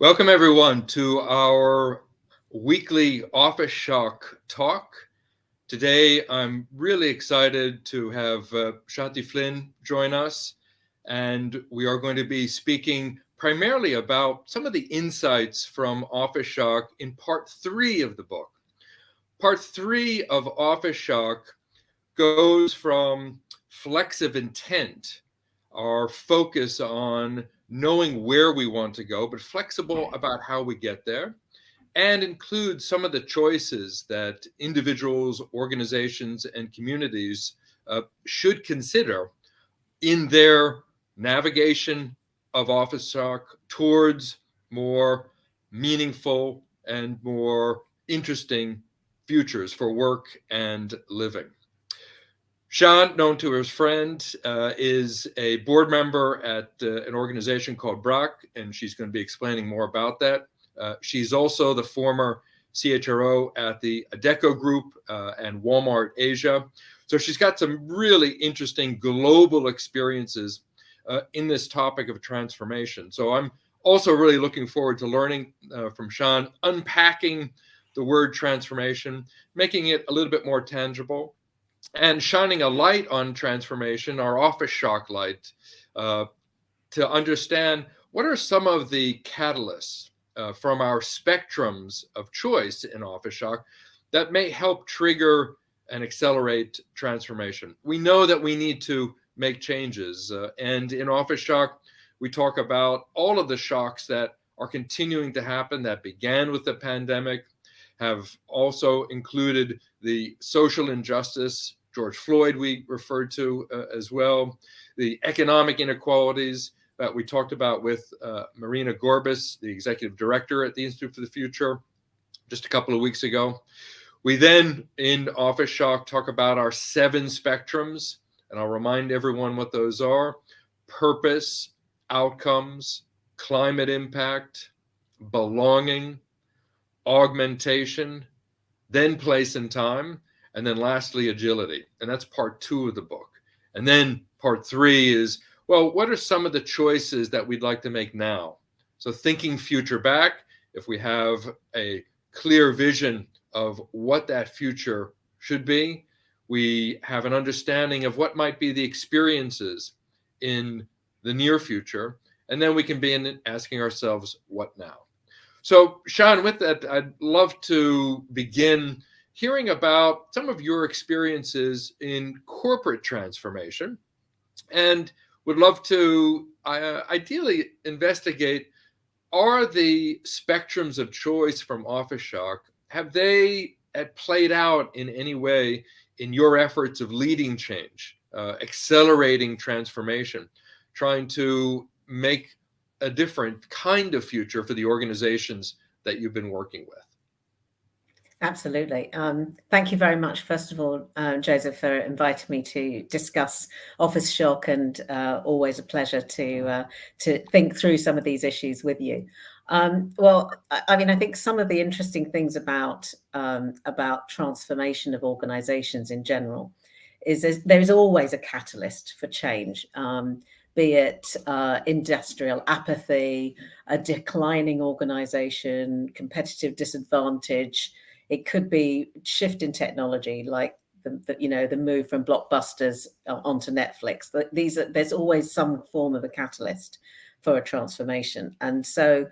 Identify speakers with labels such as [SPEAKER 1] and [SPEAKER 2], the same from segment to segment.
[SPEAKER 1] Welcome, everyone, to our weekly Office Shock talk. Today, I'm really excited to have Shanti Flynn join us, and we are going to be speaking primarily about some of the insights from Office Shock in part 3 of the book. Part 3 of Office Shock goes from flexive intent, our focus on knowing where we want to go, but flexible about how we get there, and includes some of the choices that individuals, organizations, and communities should consider in their navigation of Office Shock towards more meaningful and more interesting futures for work and living. Sean, known to his friend, is a board member at an organization called BRAC, and she's going to be explaining more about that. She's also the former CHRO at the Adecco Group and Walmart Asia. So she's got some really interesting global experiences in this topic of transformation. So I'm also really looking forward to learning from Sean, unpacking the word transformation, making it a little bit more tangible, and shining a light on transformation, our Office Shock light, to understand what are some of the catalysts from our spectrums of choice in Office Shock that may help trigger and accelerate transformation. We know that we need to make changes, and in Office Shock, we talk about all of the shocks that are continuing to happen that began with the pandemic, have also included the social injustice, George Floyd we referred to as well, the economic inequalities that we talked about with Marina Gorbis, the executive director at the Institute for the Future, just a couple of weeks ago. We then, in Office Shock, talk about our 7 spectrums, and I'll remind everyone what those are: purpose, outcomes, climate impact, belonging, augmentation, then place and time, and then lastly, agility. And that's part 2 of the book. And then part 3 is, well, what are some of the choices that we'd like to make now? So thinking future back, if we have a clear vision of what that future should be, we have an understanding of what might be the experiences in the near future, and then we can be asking ourselves, what now? So, Sean, with that, I'd love to begin hearing about some of your experiences in corporate transformation, and would love to ideally investigate, are the spectrums of choice from Office Shock, have they played out in any way in your efforts of leading change, accelerating transformation, trying to make a different kind of future for the organizations that you've been working with?
[SPEAKER 2] Absolutely. Thank you very much, first of all, Joseph, for inviting me to discuss Office Shock, and always a pleasure to think through some of these issues with you. Well, I mean, I think some of the interesting things about transformation of organizations in general is there's always a catalyst for change. Be it industrial apathy, a declining organization, competitive disadvantage. It could be shift in technology, like the move from blockbusters onto Netflix. There's always some form of a catalyst for a transformation, and so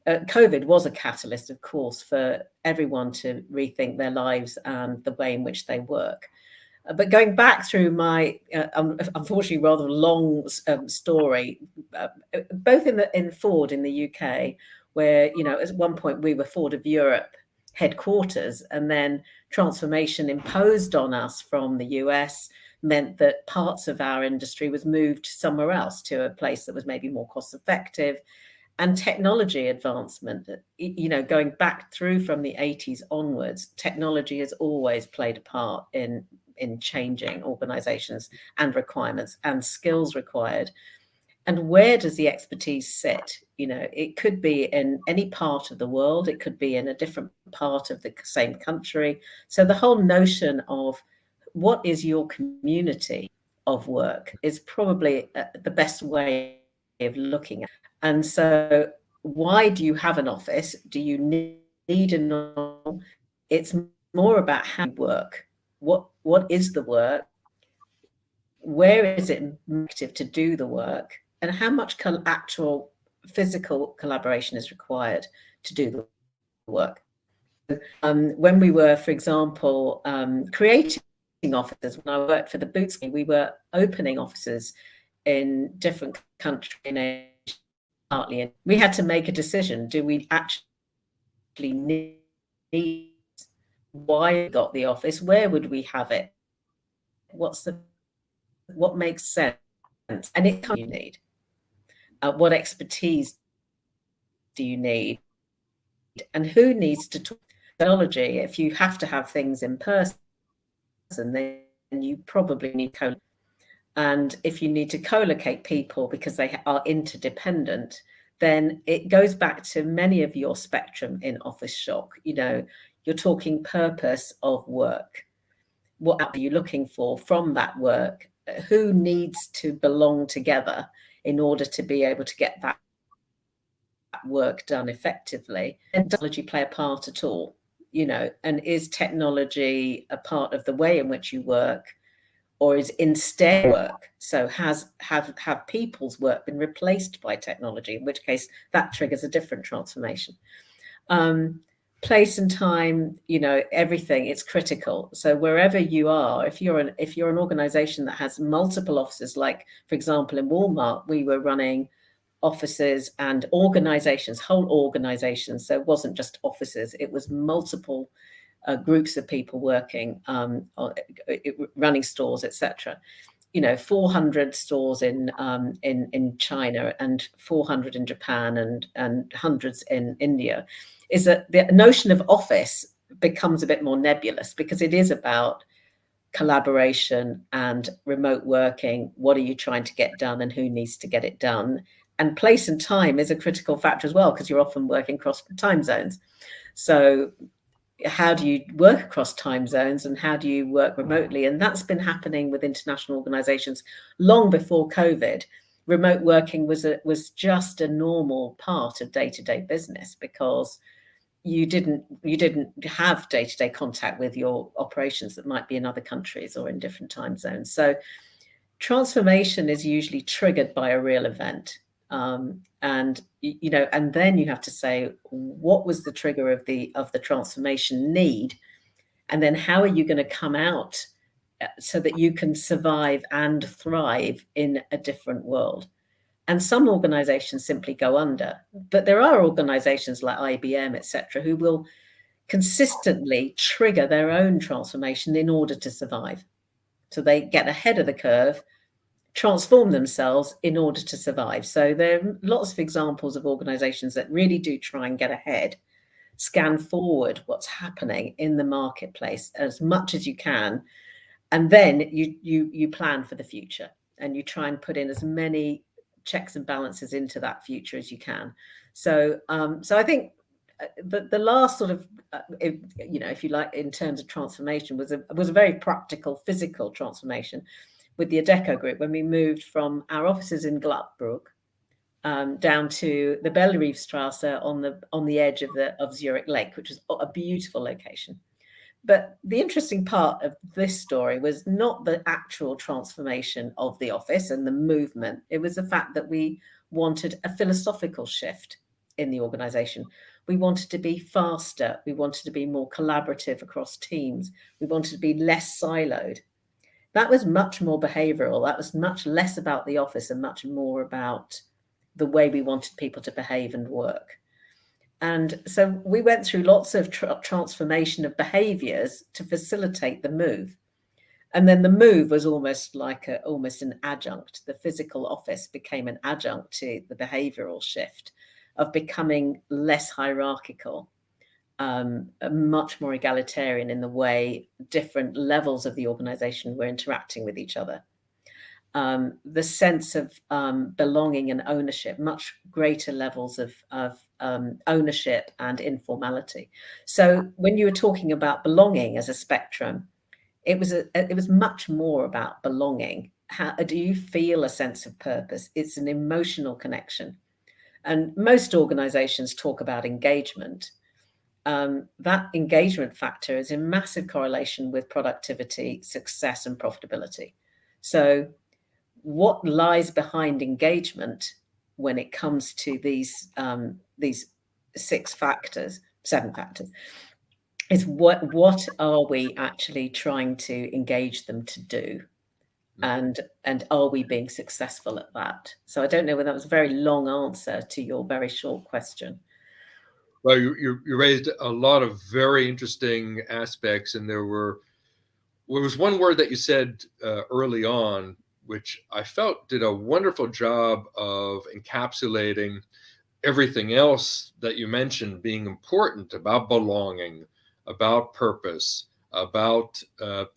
[SPEAKER 2] COVID was a catalyst, of course, for everyone to rethink their lives and the way in which they work. But going back through my unfortunately rather long story, both in Ford in the UK, where at one point we were Ford of Europe headquarters, and then transformation imposed on us from the US meant that parts of our industry was moved somewhere else, to a place that was maybe more cost effective. And technology advancement, going back through from the 80s onwards, technology has always played a part in changing organizations and requirements and skills required. And where does the expertise sit? It could be in any part of the world. It could be in a different part of the same country. So the whole notion of what is your community of work is probably the best way of looking at it. And so why do you have an office? Do you need an office? It's more about how you work. What is the work? Where is it effective to do the work? And how much actual physical collaboration is required to do the work? When we were, for example, creating offices, when I worked for the Boots, we were opening offices in different countries, partly, and we had to make a decision. Do we actually need why we got the office? Where would we have it? What makes sense? And it you need. What expertise do you need? And who needs to talk technology? If you have to have things in person, then you probably need co. And if you need to co-locate people because they are interdependent, then it goes back to many of your spectrum in Office Shock. You know, you're talking purpose of work. What are you looking for from that work? Who needs to belong together in order to be able to get that work done effectively? And does technology play a part at all? You know, and is technology a part of the way in which you work, or is instead work? So have people's work been replaced by technology, in which case that triggers a different transformation. Place and time, you know, everything, it's critical. So wherever you are, if you're an organization that has multiple offices, like for example in Walmart, we were running offices and organizations, whole organizations. So it wasn't just offices, it was multiple groups of people working, running stores, etc. You know, 400 stores in China and 400 in Japan and hundreds in India. Is that the notion of office becomes a bit more nebulous because it is about collaboration and remote working. What are you trying to get done and who needs to get it done? And place and time is a critical factor as well, because you're often working across time zones. So how do you work across time zones and how do you work remotely? And that's been happening with international organizations long before COVID. Remote working was just a normal part of day-to-day business because you didn't have day-to-day contact with your operations that might be in other countries or in different time zones. So transformation is usually triggered by a real event. And you know, and then you have to say, what was the trigger of the transformation need, and then how are you going to come out so that you can survive and thrive in a different world? And some organizations simply go under, but there are organizations like IBM, etc., who will consistently trigger their own transformation in order to survive. So they get ahead of the curve, transform themselves in order to survive. So there are lots of examples of organizations that really do try and get ahead, scan forward what's happening in the marketplace as much as you can, and then you plan for the future and you try and put in as many checks and balances into that future as you can. So so I think the last sort of you know, if you like, in terms of transformation was a very practical physical transformation with the Adecco Group, when we moved from our offices in Gluckbruck down to the Bellerivestrasse on the edge of Zurich Lake, which was a beautiful location. But the interesting part of this story was not the actual transformation of the office and the movement. It was the fact that we wanted a philosophical shift in the organization. We wanted to be faster. We wanted to be more collaborative across teams. We wanted to be less siloed. That was much more behavioral. That was much less about the office and much more about the way we wanted people to behave and work. And so we went through lots of transformation of behaviors to facilitate the move. And then the move was almost like almost an adjunct. The physical office became an adjunct to the behavioral shift of becoming less hierarchical, much more egalitarian in the way different levels of the organization were interacting with each other. The sense of belonging and ownership, much greater levels of ownership and informality. So when you were talking about belonging as a spectrum, it was much more about belonging. How do you feel a sense of purpose? It's an emotional connection. And most organizations talk about engagement. That engagement factor is in massive correlation with productivity, success, and profitability. So what lies behind engagement when it comes to these 7 factors, is what are we actually trying to engage them to do, and are we being successful at that? So I don't know whether that was a very long answer to your very short question.
[SPEAKER 1] Well, you raised a lot of very interesting aspects, and there was one word that you said early on, which I felt did a wonderful job of encapsulating everything else that you mentioned being important about belonging, about purpose, about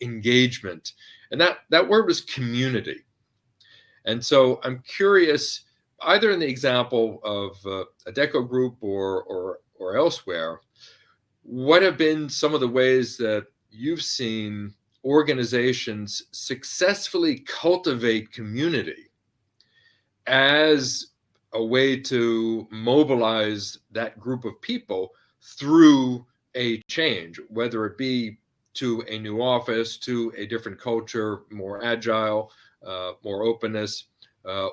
[SPEAKER 1] engagement. And that word was community. And so I'm curious, either in the example of Adecco Group or elsewhere, what have been some of the ways that you've seen organizations successfully cultivate community as a way to mobilize that group of people through a change, whether it be to a new office, to a different culture, more agile, more openness,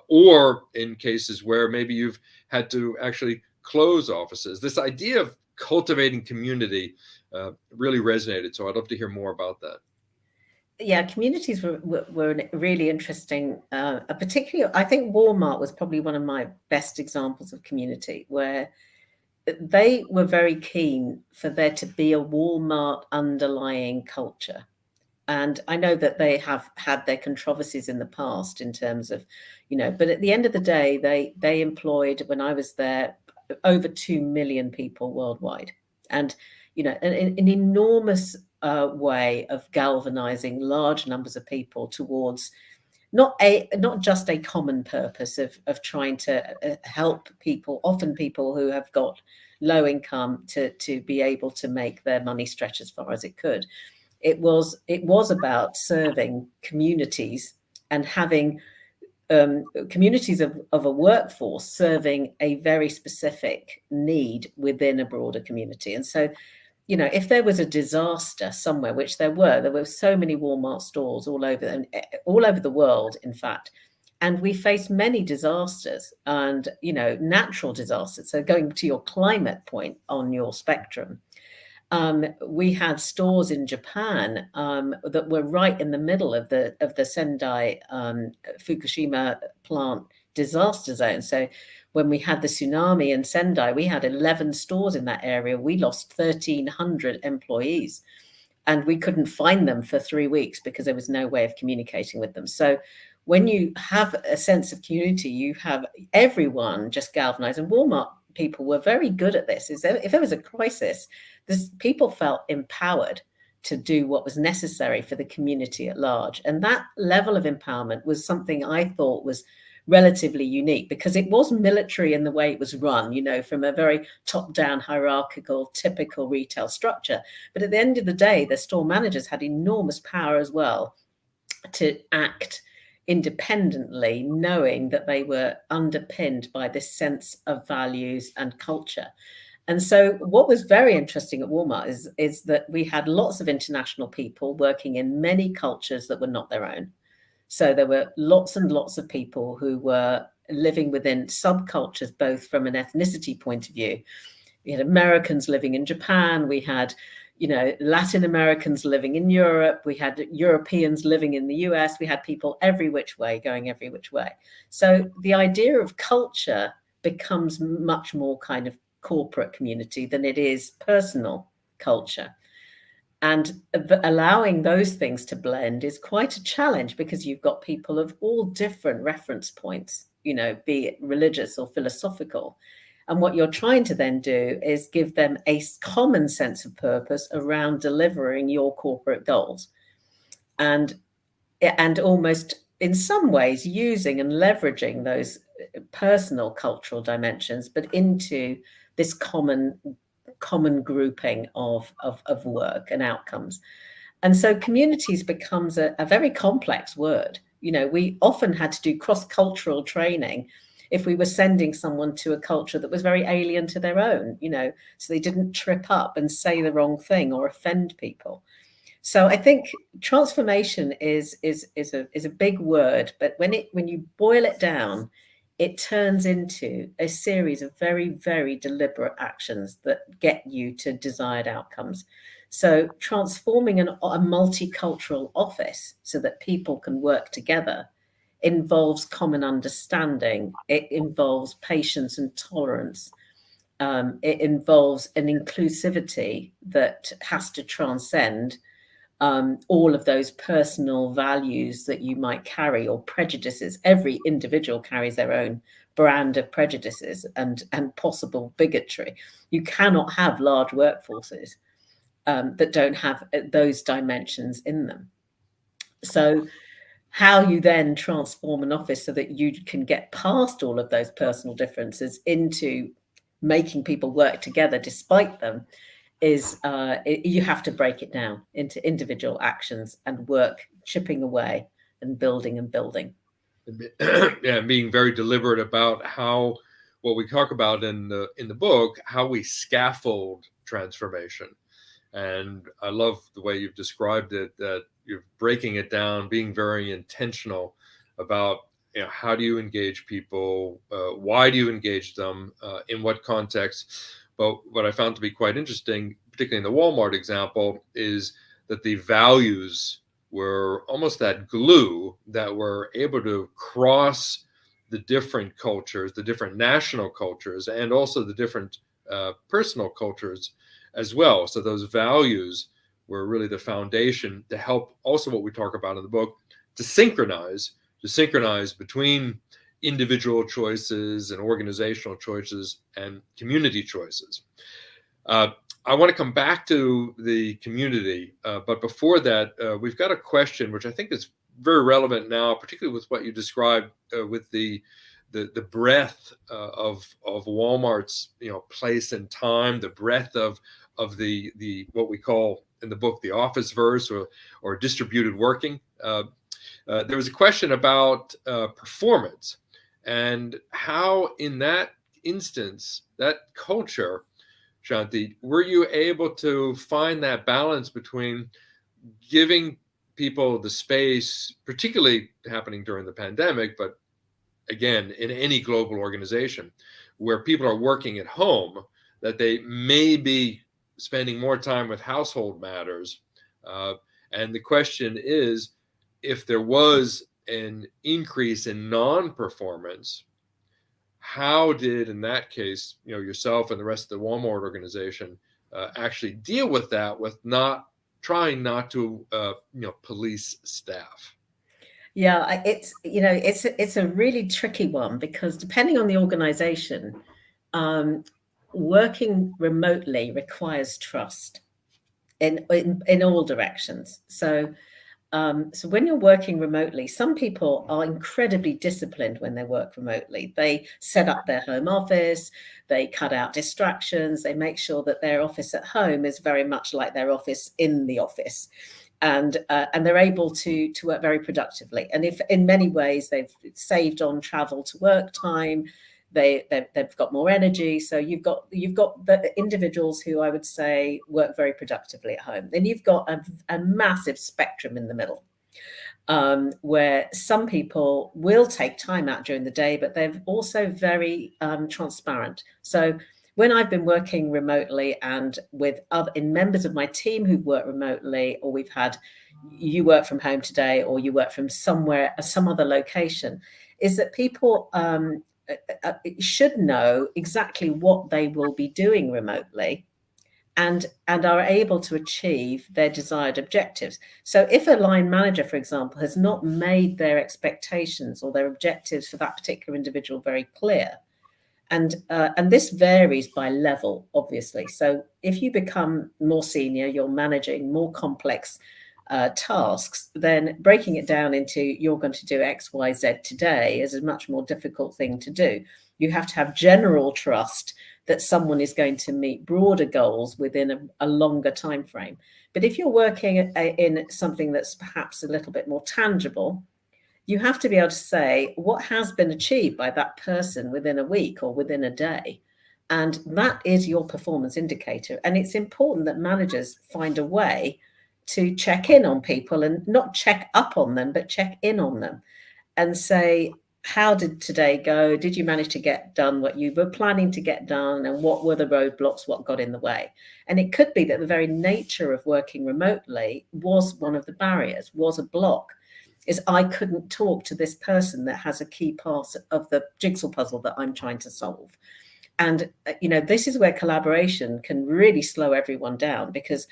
[SPEAKER 1] or in cases where maybe you've had to actually close offices. This idea of cultivating community really resonated. So I'd love to hear more about that.
[SPEAKER 2] Yeah, communities were really interesting. Particularly, I think Walmart was probably one of my best examples of community, where they were very keen for there to be a Walmart underlying culture. And I know that they have had their controversies in the past in terms of, but at the end of the day, they employed, when I was there, over 2 million people worldwide. And, an enormous way of galvanizing large numbers of people towards not just a common purpose of trying to help people, often people who have got low income, to be able to make their money stretch as far as it could. It was about serving communities and having communities of a workforce serving a very specific need within a broader community. And so, if there was a disaster somewhere, which there were so many Walmart stores all over the world, in fact, and we faced many disasters and, natural disasters. So going to your climate point on your spectrum, we had stores in Japan that were right in the middle of the Sendai Fukushima plant disaster zone. So when we had the tsunami in Sendai, we had 11 stores in that area. We lost 1,300 employees, and we couldn't find them for 3 weeks because there was no way of communicating with them. So when you have a sense of community, you have everyone just galvanized. And Walmart people were very good at this. If there was a crisis, people felt empowered to do what was necessary for the community at large. And that level of empowerment was something I thought was relatively unique, because it was military in the way it was run, from a very top-down, hierarchical, typical retail structure. But at the end of the day, the store managers had enormous power as well to act independently, knowing that they were underpinned by this sense of values and culture. And so what was very interesting at Walmart is that we had lots of international people working in many cultures that were not their own. So there were lots and lots of people who were living within subcultures, both from an ethnicity point of view. We had Americans living in Japan. We had, Latin Americans living in Europe. We had Europeans living in the US. We had people every which way, going every which way. So the idea of culture becomes much more kind of corporate community than it is personal culture. And allowing those things to blend is quite a challenge, because you've got people of all different reference points, be it religious or philosophical. And what you're trying to then do is give them a common sense of purpose around delivering your corporate goals. And almost in some ways using and leveraging those personal cultural dimensions, but into this common grouping of work and outcomes. And so communities becomes a very complex word. We often had to do cross-cultural training if we were sending someone to a culture that was very alien to their own, so they didn't trip up and say the wrong thing or offend people. So I think transformation is a big word, but when you boil it down, it turns into a series of very, very deliberate actions that get you to desired outcomes. So transforming a multicultural office so that people can work together involves common understanding. It involves patience and tolerance. It involves an inclusivity that has to transcend all of those personal values that you might carry, or prejudices. Every individual carries their own brand of prejudices and possible bigotry. You cannot have large workforces that don't have those dimensions in them. So how you then transform an office so that you can get past all of those personal differences into making people work together despite them is you have to break it down into individual actions and work chipping away and building and building.
[SPEAKER 1] Yeah, being very deliberate about how, what we talk about in the book, how we scaffold transformation. And I love the way you've described it, that you're breaking it down, being very intentional about, how do you engage people? Why do you engage them? In what context? But what I found to be quite interesting, particularly in the Walmart example, is that the values were almost that glue that were able to cross the different cultures, the different national cultures, and also the different personal cultures as well. So those values were really the foundation to help also what we talk about in the book, to synchronize between individual choices and organizational choices and community choices. I want to come back to the community, but before that, we've got a question which I think is very relevant now, particularly with what you described with the breadth of Walmart's place and time, the breadth of the what we call in the book the office verse or distributed working. There was a question about performance and how in that instance, that culture, Shanti, were you able to find that balance between giving people the space, particularly happening during the pandemic, but again, in any global organization where people are working at home, that they may be spending more time with household matters. And the question is, if there was an increase in non-performance, how did, in that case, yourself and the rest of the Walmart organization actually deal with that, with trying not to police staff?
[SPEAKER 2] Yeah, it's a really tricky one, because depending on the organization, working remotely requires trust in all directions. So when you're working remotely, some people are incredibly disciplined when they work remotely. They set up their home office, they cut out distractions, they make sure that their office at home is very much like their office in the office. And they're able to work very productively. And if in many ways they've saved on travel to work time, they've got more energy. So you've got the individuals who I would say work very productively at home. Then you've got a massive spectrum in the middle, where some people will take time out during the day, but they're also very transparent. So when I've been working remotely and with members of my team who've worked remotely, or we've had you work from home today, or you work from some other location, is that people should know exactly what they will be doing remotely and are able to achieve their desired objectives. So if a line manager, for example, has not made their expectations or their objectives for that particular individual very clear, and this varies by level, obviously. So if you become more senior, you're managing more complex tasks, then breaking it down into you're going to do X, Y, Z today is a much more difficult thing to do. You have to have general trust that someone is going to meet broader goals within a longer time frame. But if you're working in something that's perhaps a little bit more tangible, you have to be able to say what has been achieved by that person within a week or within a day. And that is your performance indicator. And it's important that managers find a way to check in on people and not check up on them, but check in on them and say, how did today go? Did you manage to get done what you were planning to get done? And what were the roadblocks? What got in the way? And it could be that the very nature of working remotely was one of the barriers, was a block. Is I couldn't talk to this person that has a key part of the jigsaw puzzle that I'm trying to solve. And, this is where collaboration can really slow everyone down, because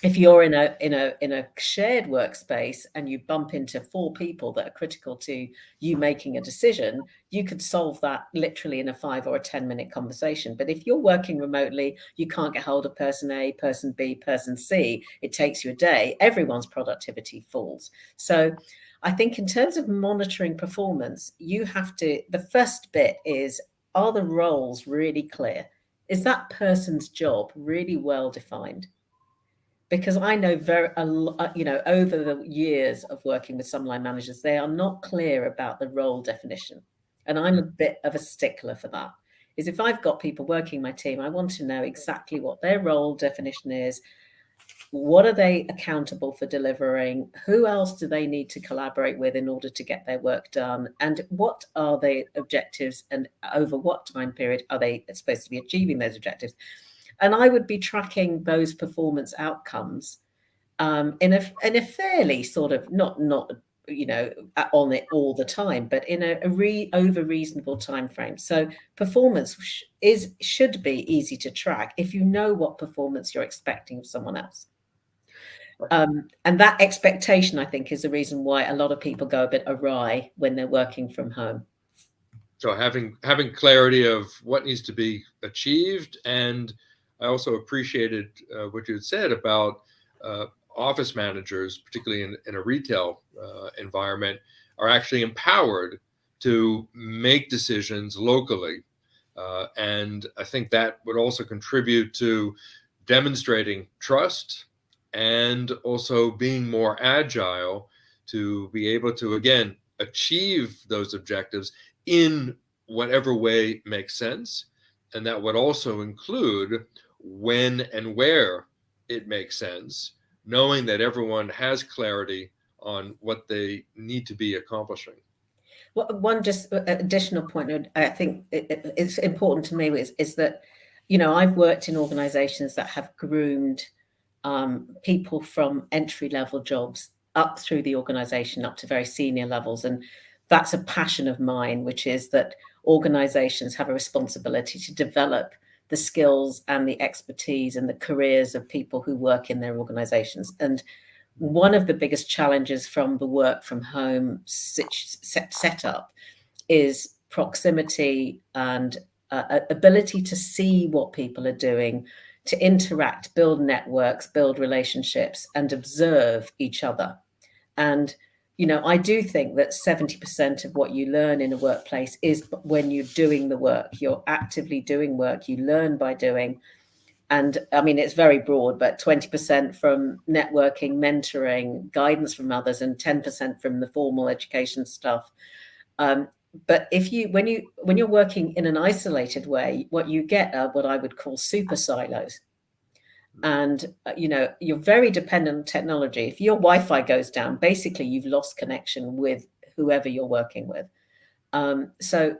[SPEAKER 2] if you're in a shared workspace and you bump into 4 people that are critical to you making a decision, you could solve that literally in a 5 or a 10-minute conversation. But if you're working remotely, you can't get hold of person A, person B, person C, it takes you a day, everyone's productivity falls. So I think in terms of monitoring performance, the first bit is, are the roles really clear? Is that person's job really well defined? Because I know over the years of working with some line managers, they are not clear about the role definition. And I'm a bit of a stickler for that. Is if I've got people working my team, I want to know exactly what their role definition is. What are they accountable for delivering? Who else do they need to collaborate with in order to get their work done? And what are their objectives, and over what time period are they supposed to be achieving those objectives? And I would be tracking those performance outcomes in a fairly sort of not on it all the time, but in over reasonable time frame. So performance should be easy to track if you know what performance you're expecting of someone else. And that expectation, I think, is the reason why a lot of people go a bit awry when they're working from home.
[SPEAKER 1] So having clarity of what needs to be achieved. And I also appreciated what you had said about office managers, particularly in a retail environment, are actually empowered to make decisions locally. And I think that would also contribute to demonstrating trust and also being more agile to be able to, again, achieve those objectives in whatever way makes sense. And that would also include when and where it makes sense, knowing that everyone has clarity on what they need to be accomplishing.
[SPEAKER 2] Well, one just additional point I think it's important to me is that, I've worked in organizations that have groomed people from entry-level jobs up through the organization, up to very senior levels. And that's a passion of mine, which is that organizations have a responsibility to develop the skills and the expertise and the careers of people who work in their organizations. And one of the biggest challenges from the work from home setup is proximity and ability to see what people are doing, to interact, build networks, build relationships, and observe each other. And, I do think that 70% of what you learn in a workplace is when you're doing the work. You're actively doing work. You learn by doing. And I mean, it's very broad, but 20% from networking, mentoring, guidance from others, and 10% from the formal education stuff. But when you're working in an isolated way, what you get are what I would call super silos. And, you're very dependent on technology. If your Wi-Fi goes down, basically you've lost connection with whoever you're working with. So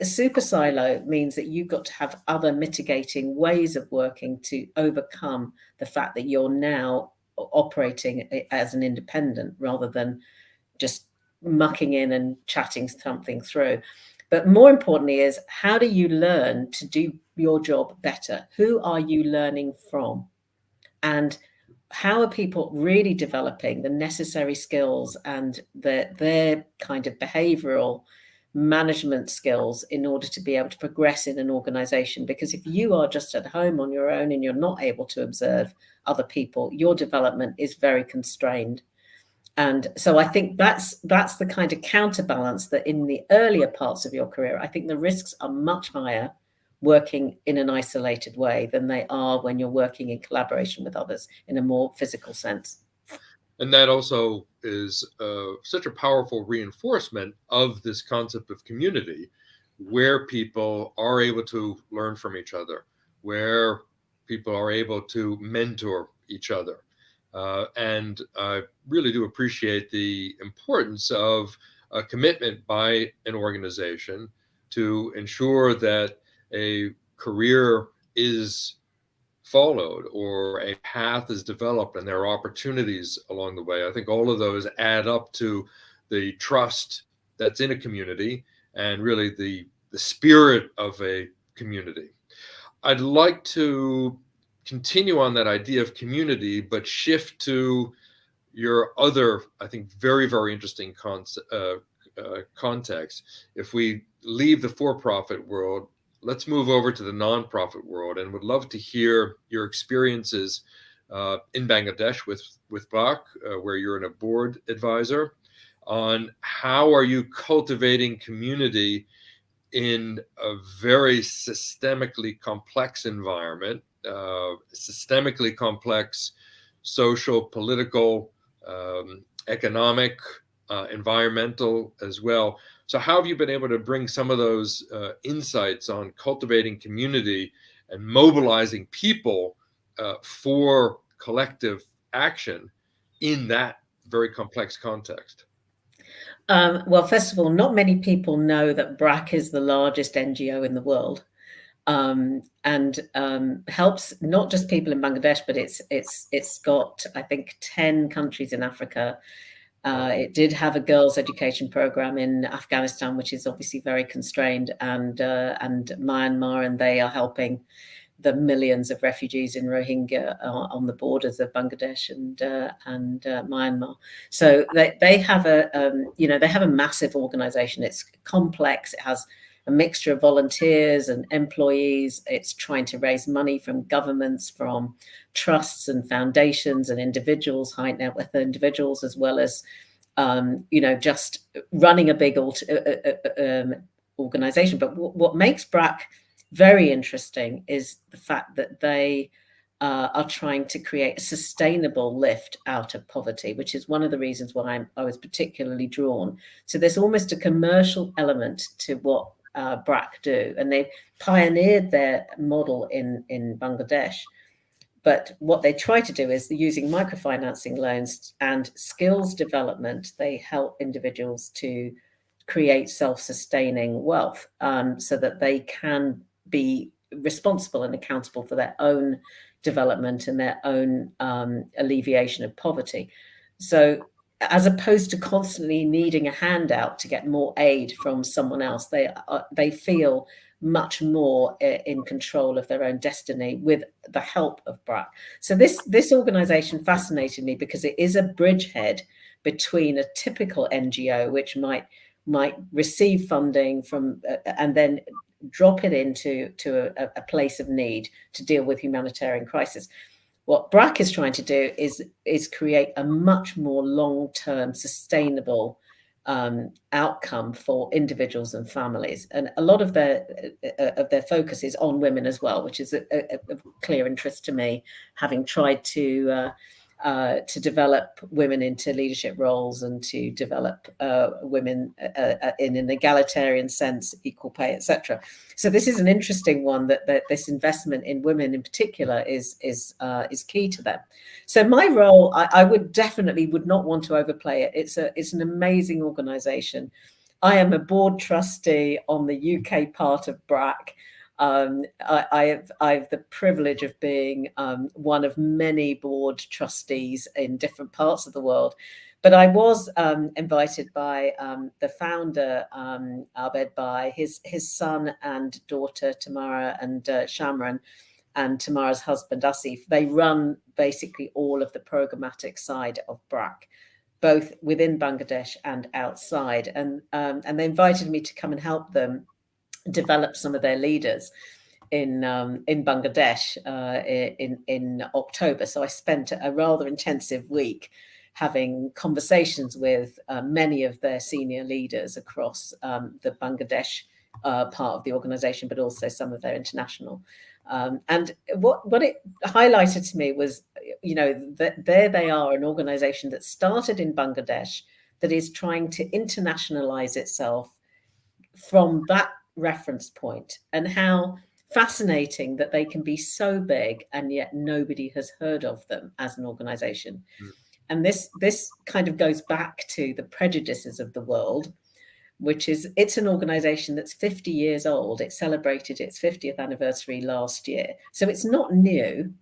[SPEAKER 2] a super silo means that you've got to have other mitigating ways of working to overcome the fact that you're now operating as an independent rather than just mucking in and chatting something through. But more importantly is, how do you learn to do your job better? Who are you learning from? And how are people really developing the necessary skills and their kind of behavioral management skills in order to be able to progress in an organization? Because if you are just at home on your own and you're not able to observe other people, your development is very constrained. And so I think that's the kind of counterbalance that in the earlier parts of your career, I think the risks are much higher working in an isolated way than they are when you're working in collaboration with others in a more physical sense.
[SPEAKER 1] And that also is such a powerful reinforcement of this concept of community, where people are able to learn from each other, where people are able to mentor each other. And I really do appreciate the importance of a commitment by an organization to ensure that a career is followed or a path is developed and there are opportunities along the way. I think all of those add up to the trust that's in a community and really the spirit of a community. I'd like to continue on that idea of community, but shift to your other, I think, very, very interesting context. If we leave the for-profit world, let's move over to the nonprofit world, and would love to hear your experiences in Bangladesh with BRAC, where you're a board advisor, on how are you cultivating community in a very systemically complex environment, systemically complex social, political, economic, environmental as well. So how have you been able to bring some of those insights on cultivating community and mobilizing people for collective action in that very complex context?
[SPEAKER 2] Well, first of all, not many people know that BRAC is the largest NGO in the world, and helps not just people in Bangladesh, but it's got, I think, 10 countries in Africa. It did have a girls' education program in Afghanistan, which is obviously very constrained, and Myanmar, and they are helping the millions of refugees in Rohingya on the borders of Bangladesh and Myanmar. So they have a massive organization. It's complex. It has a mixture of volunteers and employees. It's trying to raise money from governments, from trusts and foundations and individuals, high net worth individuals, as well as just running a big organization. But what makes BRAC very interesting is the fact that they are trying to create a sustainable lift out of poverty, which is one of the reasons why I was particularly drawn. So there's almost a commercial element to what BRAC do, and they've pioneered their model in Bangladesh. But what they try to do is, using microfinancing loans and skills development, they help individuals to create self-sustaining wealth, so that they can be responsible and accountable for their own development and their own alleviation of poverty. So as opposed to constantly needing a handout to get more aid from someone else, they feel much more in control of their own destiny with the help of BRAC. So this organization fascinated me because it is a bridgehead between a typical NGO, which might receive funding from and then drop it into a place of need to deal with humanitarian crisis. What BRAC is trying to do is create a much more long-term, sustainable outcome for individuals and families, and a lot of their focus is on women as well, which is a clear interest to me, having tried to develop women into leadership roles and to develop women in an egalitarian sense, equal pay, etc. So this is an interesting one, that this investment in women in particular is key to them. So my role, I would not want to overplay it. It's an amazing organization. I am a board trustee on the UK part of BRAC. I have the privilege of being one of many board trustees in different parts of the world. But I was invited by the founder, Abed Bai, his son and daughter, Tamara and Shamran, and Tamara's husband, Asif. They run basically all of the programmatic side of BRAC, both within Bangladesh and outside. And they invited me to come and help them develop some of their leaders in Bangladesh in October. So I spent a rather intensive week having conversations with many of their senior leaders across the Bangladesh part of the organization, but also some of their international. And what it highlighted to me was, that there they are, an organization that started in Bangladesh that is trying to internationalize itself from that reference point, and how fascinating that they can be so big and yet nobody has heard of them as an organization. And this kind of goes back to the prejudices of the world, which is, it's an organization that's 50 years old. It celebrated its 50th anniversary last year. So it's not new,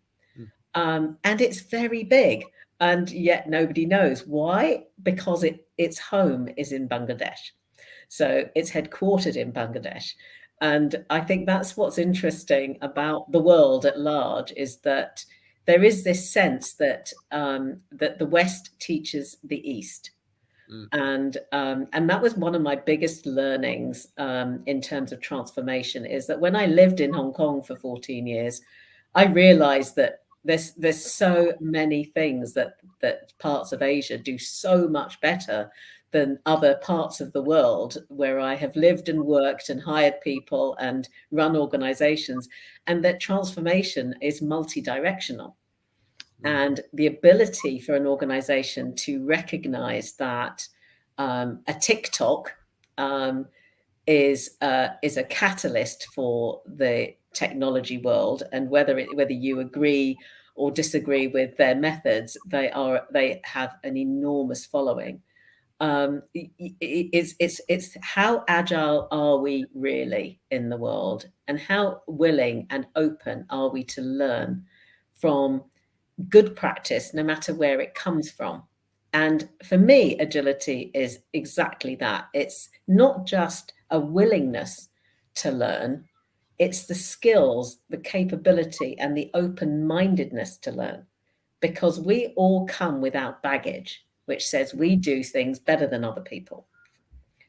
[SPEAKER 2] and it's very big, and yet nobody knows. Why? Because its home is in Bangladesh. So it's headquartered in Bangladesh. And I think that's what's interesting about the world at large, is that there is this sense that that the West teaches the East. And that was one of my biggest learnings in terms of transformation, is that when I lived in Hong Kong for 14 years, I realized that there's so many things that parts of Asia do so much better than other parts of the world where I have lived and worked and hired people and run organizations, and that transformation is multi-directional. And the ability for an organization to recognize that a TikTok is a catalyst for the technology world, and whether you agree or disagree with their methods, they have an enormous following. It's how agile are we really in the world, and how willing and open are we to learn from good practice, no matter where it comes from. And for me, agility is exactly that. It's not just a willingness to learn, it's the skills, the capability, and the open-mindedness to learn, because we all come without baggage, which says we do things better than other people.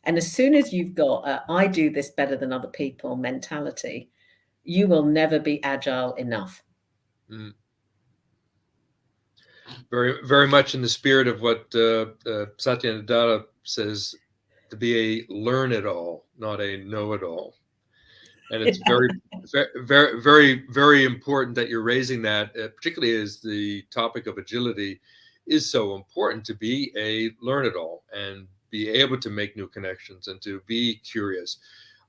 [SPEAKER 2] And as soon as you've got a I do this better than other people mentality, you will never be agile enough.
[SPEAKER 1] Very, very much in the spirit of what Satya Nadella says, to be a learn-it-all, not a know-it-all. And it's very, very, very, very important that you're raising that, particularly as the topic of agility is so important, to be a learn-it-all and be able to make new connections and to be curious.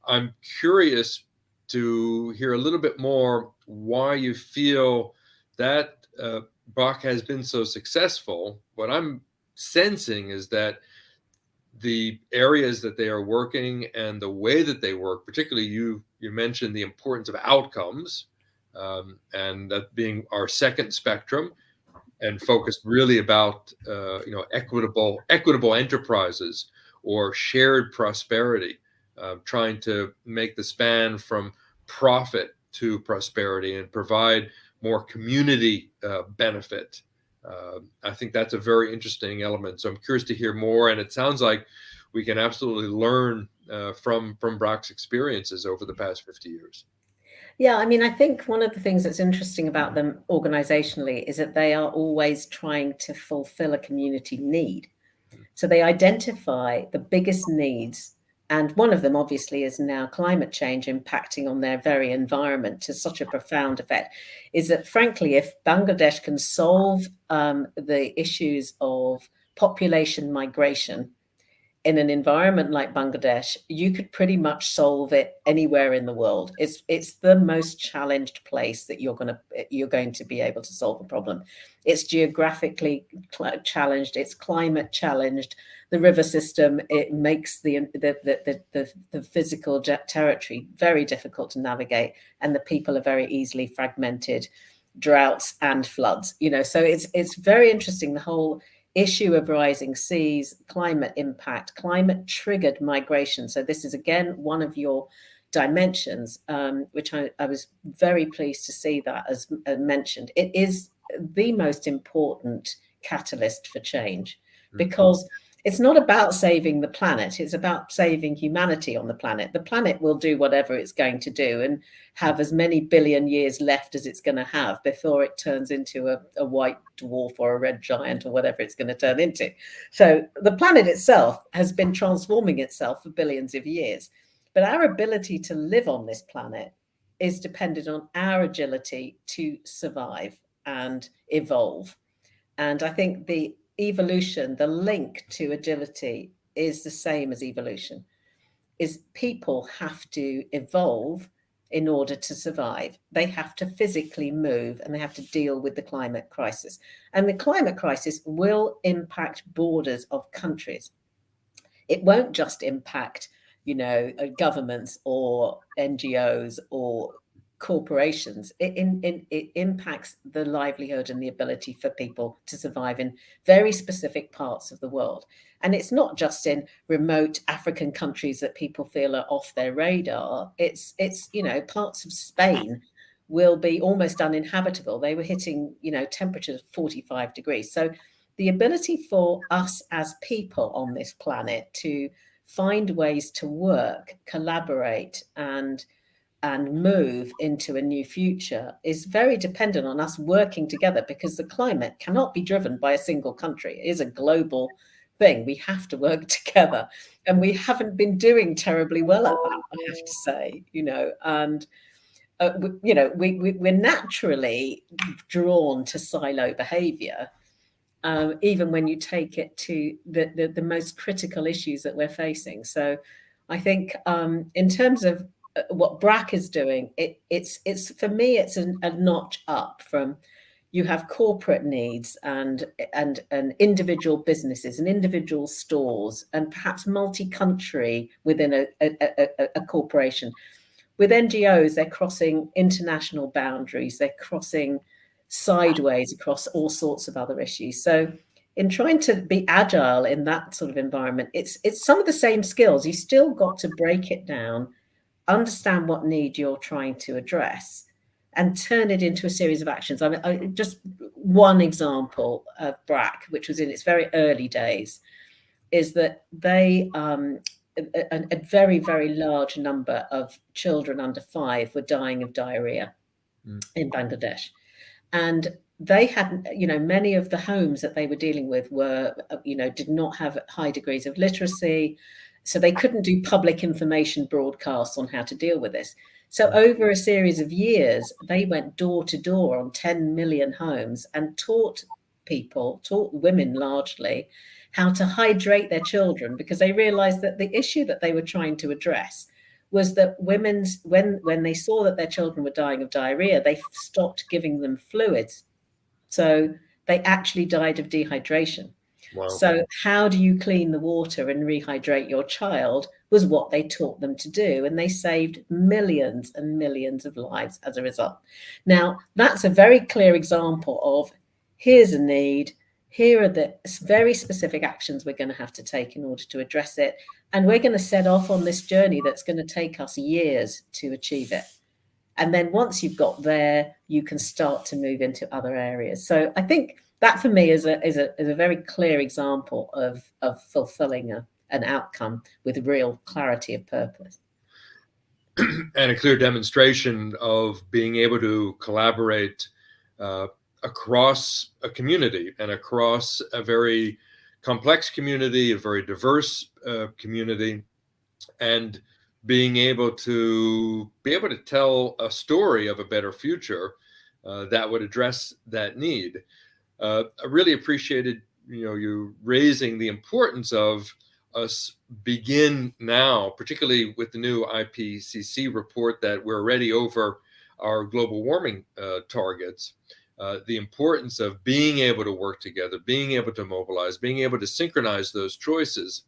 [SPEAKER 1] I'm curious to hear a little bit more why you feel that BRAC has been so successful. What I'm sensing is that the areas that they are working and the way that they work, particularly you mentioned the importance of outcomes, and that being our second spectrum, and focused really about equitable enterprises or shared prosperity, trying to make the span from profit to prosperity and provide more community benefit. I think that's a very interesting element. So I'm curious to hear more. And it sounds like we can absolutely learn from BRAC's experiences over the past 50 years.
[SPEAKER 2] Yeah, I mean, I think one of the things that's interesting about them organizationally is that they are always trying to fulfill a community need. So they identify the biggest needs. And one of them, obviously, is now climate change impacting on their very environment to such a profound effect. Is that, frankly, if Bangladesh can solve the issues of population migration in an environment like Bangladesh, you could pretty much solve it anywhere in the world. It's the most challenged place that you're going to be able to solve a problem. It's geographically challenged. It's climate challenged. The river system, it makes the physical territory very difficult to navigate, and the people are very easily fragmented, droughts and floods. So it's very interesting, the whole issue of rising seas, climate impact, climate triggered migration. So this is again one of your dimensions, which I was very pleased to see that as mentioned. It is the most important catalyst for change, because it's not about saving the planet, it's about saving humanity on the planet. The planet will do whatever it's going to do and have as many billion years left as it's going to have before it turns into a white dwarf or a red giant or whatever it's going to turn into. So the planet itself has been transforming itself for billions of years. But our ability to live on this planet is dependent on our agility to survive and evolve. And I think the evolution, the link to agility is the same as evolution, is people have to evolve in order to survive. They have to physically move and they have to deal with the climate crisis. And the climate crisis will impact borders of countries. It won't just impact, governments or NGOs or corporations. It impacts the livelihood and the ability for people to survive in very specific parts of the world. And it's not just in remote African countries that people feel are off their radar. It's parts of Spain will be almost uninhabitable. They were hitting, temperatures of 45 degrees. So the ability for us as people on this planet to find ways to work, collaborate, and move into a new future is very dependent on us working together, because the climate cannot be driven by a single country. It is a global thing. We have to work together, and we haven't been doing terribly well at that, I have to say, and we're naturally drawn to silo behavior. Even when you take it to the most critical issues that we're facing. So I think in terms of what BRAC is doing, it's for me, it's a notch up from, you have corporate needs and individual businesses and individual stores and perhaps multi-country within a corporation. With NGOs, they're crossing international boundaries, they're crossing sideways across all sorts of other issues. So in trying to be agile in that sort of environment, it's some of the same skills. You still got to break it down, understand what need you're trying to address, and turn it into a series of actions. Just one example of BRAC, which was in its very early days, is that they a very, very large number of children under 5 were dying of diarrhea in Bangladesh. And they had, many of the homes that they were dealing with were, did not have high degrees of literacy. So they couldn't do public information broadcasts on how to deal with this. So over a series of years, they went door to door on 10 million homes and taught women largely, how to hydrate their children, because they realized that the issue that they were trying to address was that when they saw that their children were dying of diarrhea, they stopped giving them fluids. So they actually died of dehydration. Wow. So how do you clean the water and rehydrate your child was what they taught them to do. And they saved millions and millions of lives as a result. Now, that's a very clear example of, here's a need, here are the very specific actions we're going to have to take in order to address it. And we're going to set off on this journey that's going to take us years to achieve it. And then once you've got there, you can start to move into other areas. So I think that for me is a very clear example of fulfilling an outcome with real clarity of purpose.
[SPEAKER 1] And a clear demonstration of being able to collaborate across a community and across a very complex community, a very diverse community, and being able to tell a story of a better future that would address that need. I really appreciated you raising the importance of us begin now, particularly with the new IPCC report that we're already over our global warming targets. The importance of being able to work together, being able to mobilize, being able to synchronize those choices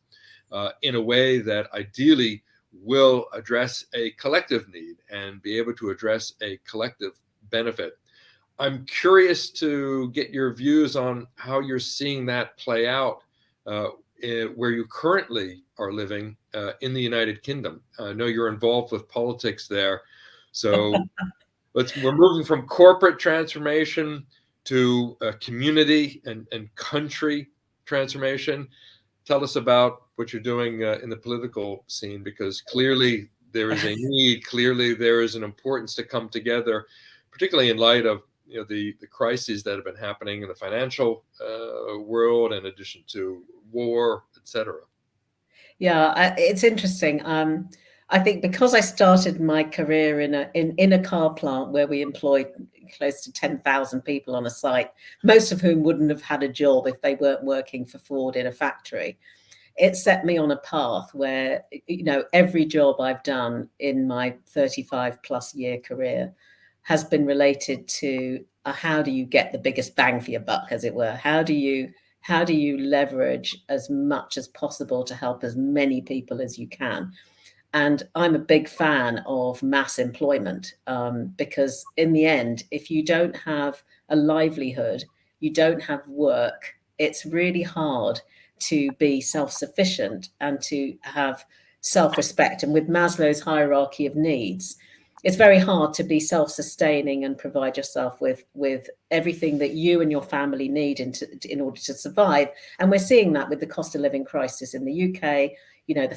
[SPEAKER 1] in a way that ideally will address a collective need and be able to address a collective benefit. I'm curious to get your views on how you're seeing that play out where you currently are living in the United Kingdom. I know you're involved with politics there. So we're moving from corporate transformation to community and country transformation. Tell us about what you're doing in the political scene, because clearly there is a need, clearly there is an importance to come together, particularly in light of the crises that have been happening in the financial world, in addition to war, etc.
[SPEAKER 2] Yeah, it's interesting. I think because I started my career in a car plant where we employed close to 10,000 people on a site, most of whom wouldn't have had a job if they weren't working for Ford in a factory. It set me on a path where, every job I've done in my 35 plus year career has been related to how do you get the biggest bang for your buck, as it were? How do you leverage as much as possible to help as many people as you can? And I'm a big fan of mass employment, because in the end, if you don't have a livelihood, you don't have work, it's really hard to be self-sufficient and to have self-respect. And with Maslow's hierarchy of needs, it's very hard to be self-sustaining and provide yourself with everything that you and your family need in order to survive. And we're seeing that with the cost of living crisis in the UK, the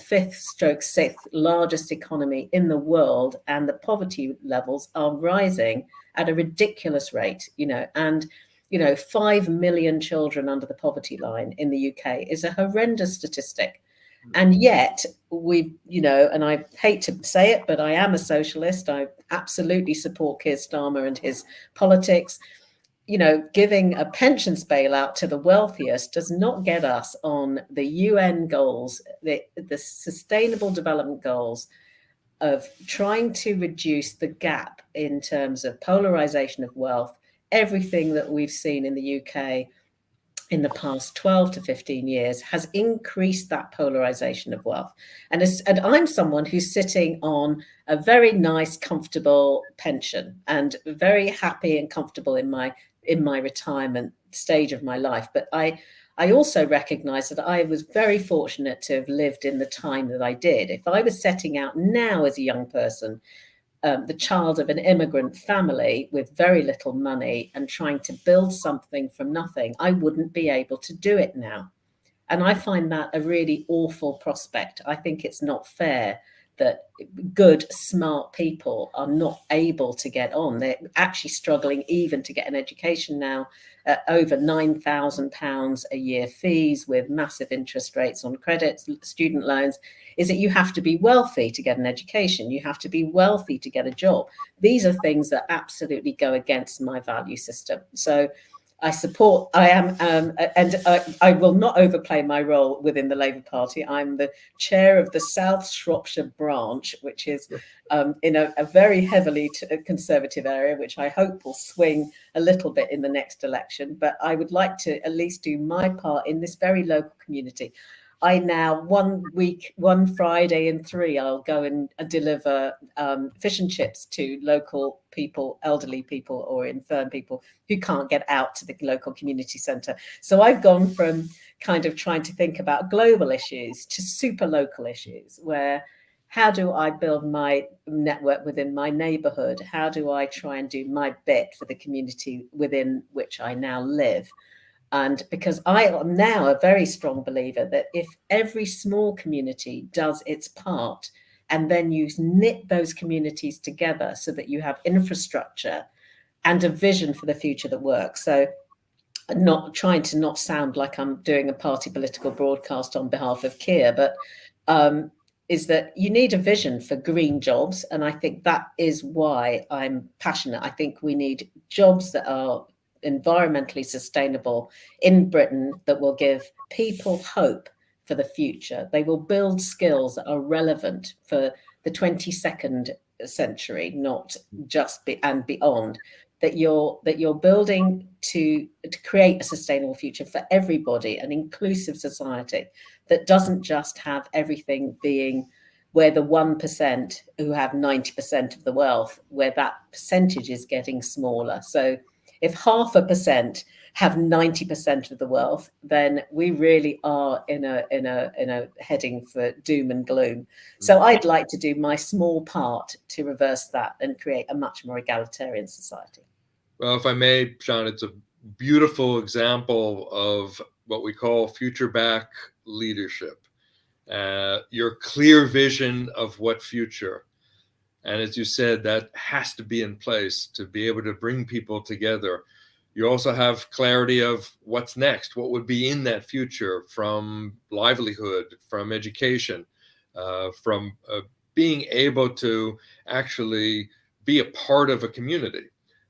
[SPEAKER 2] sixth largest economy in the world, and the poverty levels are rising at a ridiculous rate, and 5 million children under the poverty line in the UK is a horrendous statistic. And yet and I hate to say it, but I am a socialist. I absolutely support Keir Starmer and his politics. Giving a pensions bailout to the wealthiest does not get us on the UN goals, the Sustainable Development Goals of trying to reduce the gap in terms of polarization of wealth. Everything that we've seen in the UK in the past 12 to 15 years has increased that polarization of wealth. And I'm someone who's sitting on a very nice, comfortable pension and very happy and comfortable in my retirement stage of my life. But I also recognize that I was very fortunate to have lived in the time that I did. If I was setting out now as a young person, the child of an immigrant family with very little money and trying to build something from nothing, I wouldn't be able to do it now. And I find that a really awful prospect. I think it's not fair that good, smart people are not able to get on. They're actually struggling even to get an education now, over £9,000 a year fees with massive interest rates on credits, student loans. Is that you have to be wealthy to get an education. You have to be wealthy to get a job. These are things that absolutely go against my value system. So I will not overplay my role within the Labour Party. I'm the chair of the South Shropshire branch, which is in a very heavily conservative area, which I hope will swing a little bit in the next election. But I would like to at least do my part in this very local community. I now, one Friday in 3, I'll go and deliver fish and chips to local people, elderly people or infirm people who can't get out to the local community centre. So I've gone from kind of trying to think about global issues to super local issues, where how do I build my network within my neighbourhood? How do I try and do my bit for the community within which I now live? And because I am now a very strong believer that if every small community does its part, and then you knit those communities together so that you have infrastructure and a vision for the future that works. So not trying to not sound like I'm doing a party political broadcast on behalf of Keir, but is that you need a vision for green jobs. And I think that is why I'm passionate. I think we need jobs that are environmentally sustainable in Britain, that will give people hope for the future. They will build skills that are relevant for the 22nd century, not just and beyond. That you're building to create a sustainable future for everybody, an inclusive society that doesn't just have everything being where the 1% who have 90% of the wealth, where that percentage is getting smaller. So if 0.5% have 90% of the wealth, then we really are in a heading for doom and gloom. So I'd like to do my small part to reverse that and create a much more egalitarian society.
[SPEAKER 1] Well, if I may, Sian, it's a beautiful example of what we call future back leadership. Your clear vision of what future. And as you said, that has to be in place to be able to bring people together. You also have clarity of what's next, what would be in that future, from livelihood, from education, from being able to actually be a part of a community.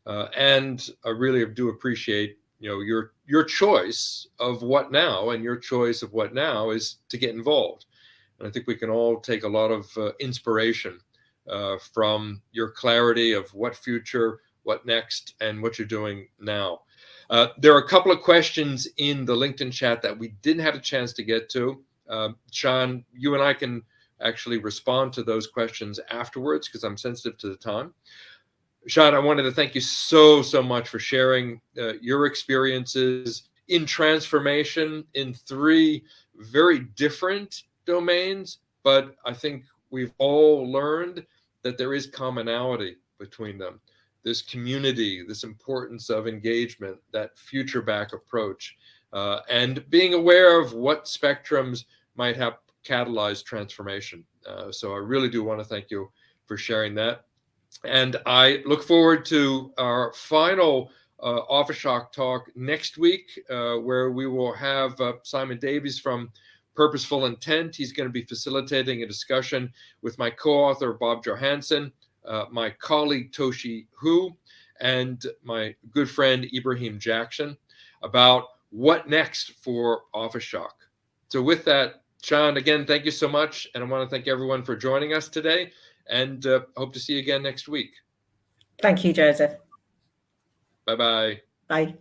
[SPEAKER 1] And I really do appreciate, your choice of what now, and your choice of what now is to get involved. And I think we can all take a lot of inspiration from your clarity of what future, what next, and what you're doing now. There are a couple of questions in the LinkedIn chat that we didn't have a chance to get to. Sean, you and I can actually respond to those questions afterwards because I'm sensitive to the time. Sean, I wanted to thank you so much for sharing your experiences in transformation in 3 very different domains, but I think we've all learned that there is commonality between them. This community, this importance of engagement, that future back approach, and being aware of what spectrums might have catalyzed transformation. So I really do want to thank you for sharing that. And I look forward to our final OfficeShock talk next week, where we will have Simon Davies from Purposeful Intent. He's going to be facilitating a discussion with my co-author, Bob Johansson, my colleague, Toshi Hu, and my good friend, Ibrahim Jackson, about what next for OfficeShock. So with that, Sean, again, thank you so much. And I want to thank everyone for joining us today, and hope to see you again next week.
[SPEAKER 2] Thank you, Joseph.
[SPEAKER 1] Bye-bye.
[SPEAKER 2] Bye.